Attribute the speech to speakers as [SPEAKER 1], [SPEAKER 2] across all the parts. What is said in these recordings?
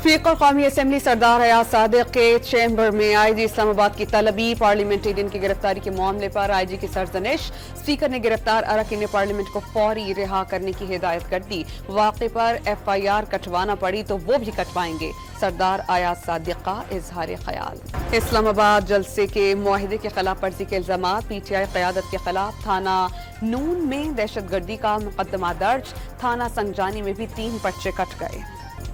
[SPEAKER 1] Speaker कौमी assembly सरदार अयाज सादिक के chamber में IG इस्लामाबाद की तलबी, पार्लियामेंटेरियन की गिरफ्तारी के मामले पर IG की सरजनिश। स्पीकर ने गिरफ्तार अरकान पार्लियामेंट को फौरी रिहा करने की हिदायत कर दी। वाक़े पर FIR कटवाना पड़ी तो वो भी कटवाएंगे, सरदार अयाज सादिक का इजहार ख्याल। इस्लामाबाद जलसे के मुआहिदे के खिलाफ वर्जी के इल्जामात, PTI क़यादत के खिलाफ थाना नून में दहशतगर्दी का मुकदमा दर्ज। थाना संगजानी में भी 3 पर्चे कट गए।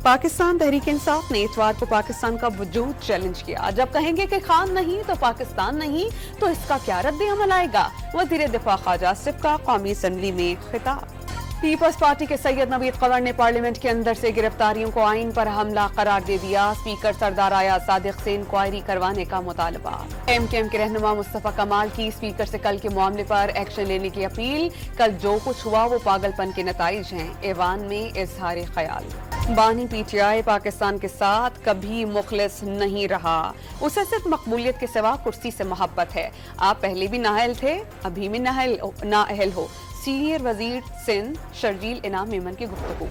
[SPEAKER 1] पाकिस्तान तहरीक इंसाफ ने इतवार को पाकिस्तान का वजूद चैलेंज किया। जब कहेंगे कि खान नहीं तो पाकिस्तान नहीं, तो इसका क्या रद्द अमल आएगा? वज़ीर दिफा ख्वाजा आसिफ का कौमी असम्बली में खिताब। पीपल्स पार्टी के सैयद नवीद कवर ने पार्लियामेंट के अंदर से गिरफ्तारियों को आइन पर हमला करार दे दिया। स्पीकर सरदार अयाज सादिक से इंक्वायरी करवाने का मुतालबा। MKM के रहनुमा मुस्तफा कमाल की स्पीकर से कल के मामले पर एक्शन लेने की अपील। कल जो कुछ हुआ वो पागलपन के नताइज हैं, ऐवान में इजहार ख्याल। बानी PTI पाकिस्तान के साथ कभी मुखलिस नहीं रहा, उसे सिर्फ मकबूलियत के सिवा कुर्सी से मोहब्बत है। आप पहले भी नाअहल थे, अभी भी नाअहल हो। सीनियर वजीर सिंध शर्जील इनाम मेमन की गुफ्तगू।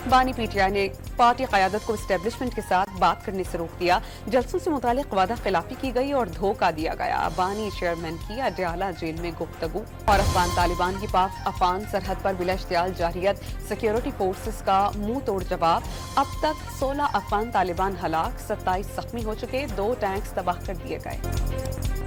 [SPEAKER 1] बानी PTI ने पार्टी क़यादत को एस्टेब्लिशमेंट के साथ बात करने से रोक दिया। जलसों से मुतालिक वादा खिलाफी की गई और धोखा दिया गया। बानी चेयरमैन की अडयाला जेल में गुफ्तगू। और अफगान तालिबान की पाक अफगान सरहद पर बिला इश्तियाल जारियत, सिक्योरिटी फोर्सेस का मुंह तोड़ जवाब। अब तक 16 अफगान तालिबान हलाक, 27 जख्मी हो चुके, 2 टैंक्स तबाह कर दिए गए।